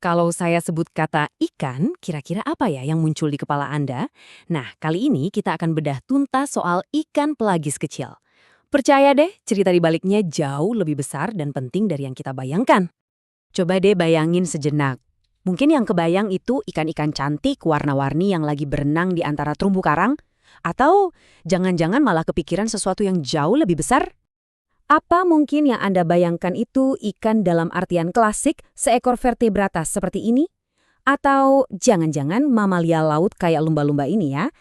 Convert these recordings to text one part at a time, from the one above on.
Kalau saya sebut kata ikan, kira-kira apa ya yang muncul di kepala Anda? Nah, kali ini kita akan bedah tuntas soal ikan pelagis kecil. Percaya deh, cerita di baliknya jauh lebih besar dan penting dari yang kita bayangkan. Coba deh bayangin sejenak. Mungkin yang kebayang itu ikan-ikan cantik warna-warni yang lagi berenang di antara terumbu karang? Atau jangan-jangan malah kepikiran sesuatu yang jauh lebih besar? Apa mungkin yang Anda bayangkan itu ikan dalam artian klasik, seekor vertebrata seperti ini? Atau jangan-jangan mamalia laut kayak lumba-lumba ini ya?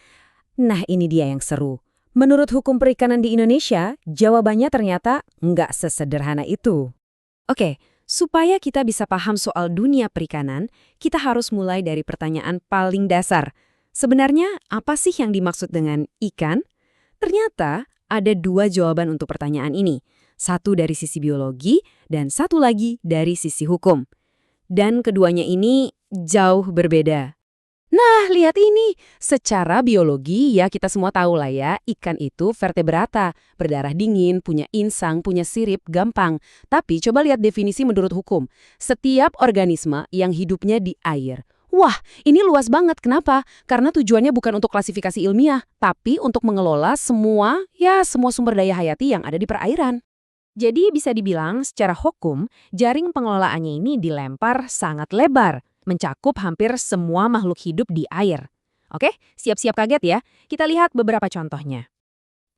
Nah ini dia yang seru. Menurut hukum perikanan di Indonesia, jawabannya ternyata nggak sesederhana itu. Oke, supaya kita bisa paham soal dunia perikanan, kita harus mulai dari pertanyaan paling dasar. Sebenarnya apa sih yang dimaksud dengan ikan? Ternyata ada dua jawaban untuk pertanyaan ini. Satu dari sisi biologi dan satu lagi dari sisi hukum. Dan keduanya ini jauh berbeda. Nah, lihat ini. Secara biologi, ya kita semua tahu lah ya, ikan itu vertebrata, berdarah dingin, punya insang, punya sirip, gampang. Tapi coba lihat definisi menurut hukum. Setiap organisme yang hidupnya di air. Wah, ini luas banget. Kenapa? Karena tujuannya bukan untuk klasifikasi ilmiah, tapi untuk mengelola semua sumber daya hayati yang ada di perairan. Jadi bisa dibilang secara hukum, jaring pengelolaannya ini dilempar sangat lebar, mencakup hampir semua makhluk hidup di air. Oke, siap-siap kaget ya. Kita lihat beberapa contohnya.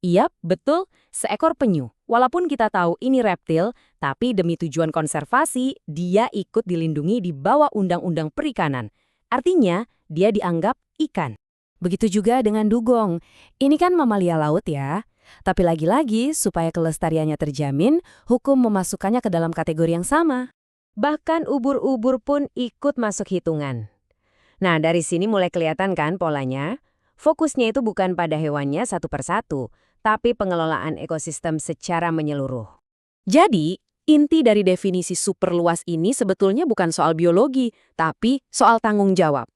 Iya, betul, seekor penyu. Walaupun kita tahu ini reptil, tapi demi tujuan konservasi, dia ikut dilindungi di bawah Undang-Undang Perikanan. Artinya, dia dianggap ikan. Begitu juga dengan dugong. Ini kan mamalia laut ya. Tapi lagi-lagi, supaya kelestariannya terjamin, hukum memasukkannya ke dalam kategori yang sama. Bahkan ubur-ubur pun ikut masuk hitungan. Nah, dari sini mulai kelihatan kan polanya? Fokusnya itu bukan pada hewannya satu persatu, tapi pengelolaan ekosistem secara menyeluruh. Jadi, inti dari definisi super luas ini sebetulnya bukan soal biologi, tapi soal tanggung jawab.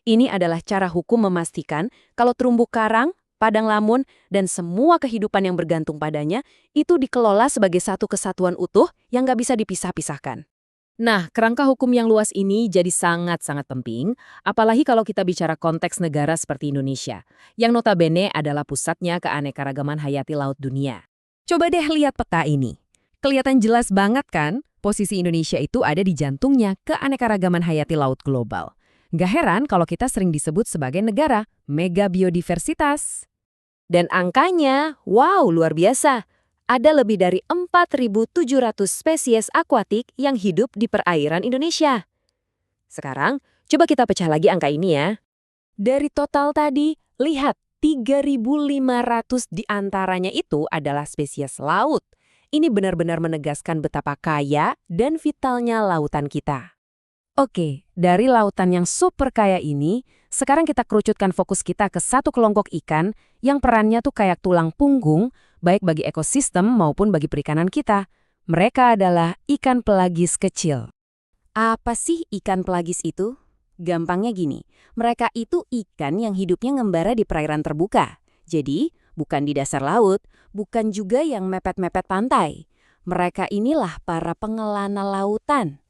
Ini adalah cara hukum memastikan kalau terumbu karang, padang lamun, dan semua kehidupan yang bergantung padanya itu dikelola sebagai satu kesatuan utuh yang nggak bisa dipisah-pisahkan. Nah, kerangka hukum yang luas ini jadi sangat-sangat penting, apalagi kalau kita bicara konteks negara seperti Indonesia, yang notabene adalah pusatnya keanekaragaman hayati laut dunia. Coba deh lihat peta ini. Kelihatan jelas banget kan, posisi Indonesia itu ada di jantungnya keanekaragaman hayati laut global. Nggak heran kalau kita sering disebut sebagai negara mega biodiversitas. Dan angkanya, wow, luar biasa. Ada lebih dari 4.700 spesies akuatik yang hidup di perairan Indonesia. Sekarang, coba kita pecah lagi angka ini ya. Dari total tadi, lihat 3.500 diantaranya itu adalah spesies laut. Ini benar-benar menegaskan betapa kaya dan vitalnya lautan kita. Oke, dari lautan yang super kaya ini, sekarang kita kerucutkan fokus kita ke satu kelompok ikan yang perannya tuh kayak tulang punggung, baik bagi ekosistem maupun bagi perikanan kita. Mereka adalah ikan pelagis kecil. Apa sih ikan pelagis itu? Gampangnya gini, mereka itu ikan yang hidupnya ngembara di perairan terbuka. Jadi, bukan di dasar laut, bukan juga yang mepet-mepet pantai. Mereka inilah para pengelana lautan.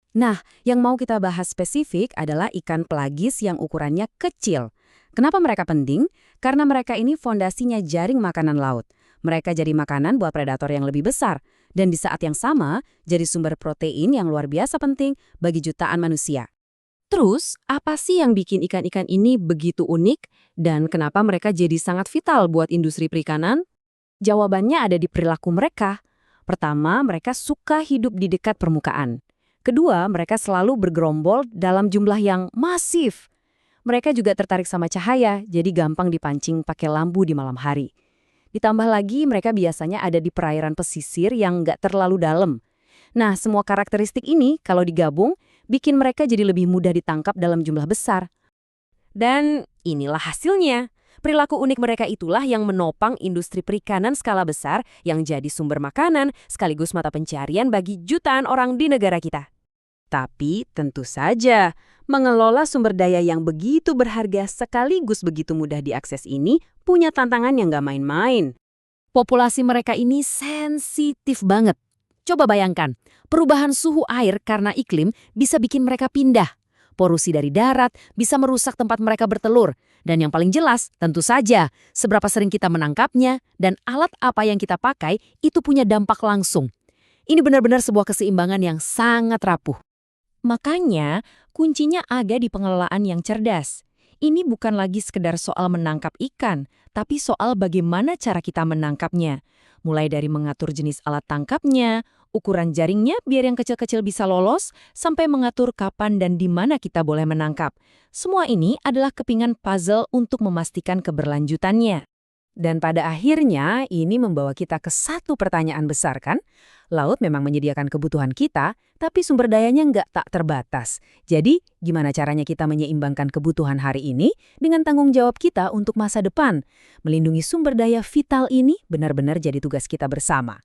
Nah, yang mau kita bahas spesifik adalah ikan pelagis yang ukurannya kecil. Kenapa mereka penting? Karena mereka ini fondasinya jaring makanan laut. Mereka jadi makanan buat predator yang lebih besar. Dan di saat yang sama, jadi sumber protein yang luar biasa penting bagi jutaan manusia. Terus, apa sih yang bikin ikan-ikan ini begitu unik? Dan kenapa mereka jadi sangat vital buat industri perikanan? Jawabannya ada di perilaku mereka. Pertama, mereka suka hidup di dekat permukaan. Kedua, mereka selalu bergerombol dalam jumlah yang masif. Mereka juga tertarik sama cahaya, jadi gampang dipancing pakai lampu di malam hari. Ditambah lagi, mereka biasanya ada di perairan pesisir yang nggak terlalu dalam. Nah, semua karakteristik ini, kalau digabung, bikin mereka jadi lebih mudah ditangkap dalam jumlah besar. Dan inilah hasilnya. Perilaku unik mereka itulah yang menopang industri perikanan skala besar yang jadi sumber makanan sekaligus mata pencarian bagi jutaan orang di negara kita. Tapi tentu saja, mengelola sumber daya yang begitu berharga sekaligus begitu mudah diakses ini punya tantangan yang nggak main-main. Populasi mereka ini sensitif banget. Coba bayangkan, perubahan suhu air karena iklim bisa bikin mereka pindah. Polusi dari darat bisa merusak tempat mereka bertelur. Dan yang paling jelas, tentu saja, seberapa sering kita menangkapnya dan alat apa yang kita pakai itu punya dampak langsung. Ini benar-benar sebuah keseimbangan yang sangat rapuh. Makanya, kuncinya ada di pengelolaan yang cerdas. Ini bukan lagi sekedar soal menangkap ikan, tapi soal bagaimana cara kita menangkapnya. Mulai dari mengatur jenis alat tangkapnya, ukuran jaringnya biar yang kecil-kecil bisa lolos, sampai mengatur kapan dan di mana kita boleh menangkap. Semua ini adalah kepingan puzzle untuk memastikan keberlanjutannya. Dan pada akhirnya ini membawa kita ke satu pertanyaan besar kan? Laut memang menyediakan kebutuhan kita, tapi sumber dayanya nggak tak terbatas. Jadi, gimana caranya kita menyeimbangkan kebutuhan hari ini dengan tanggung jawab kita untuk masa depan? Melindungi sumber daya vital ini benar-benar jadi tugas kita bersama.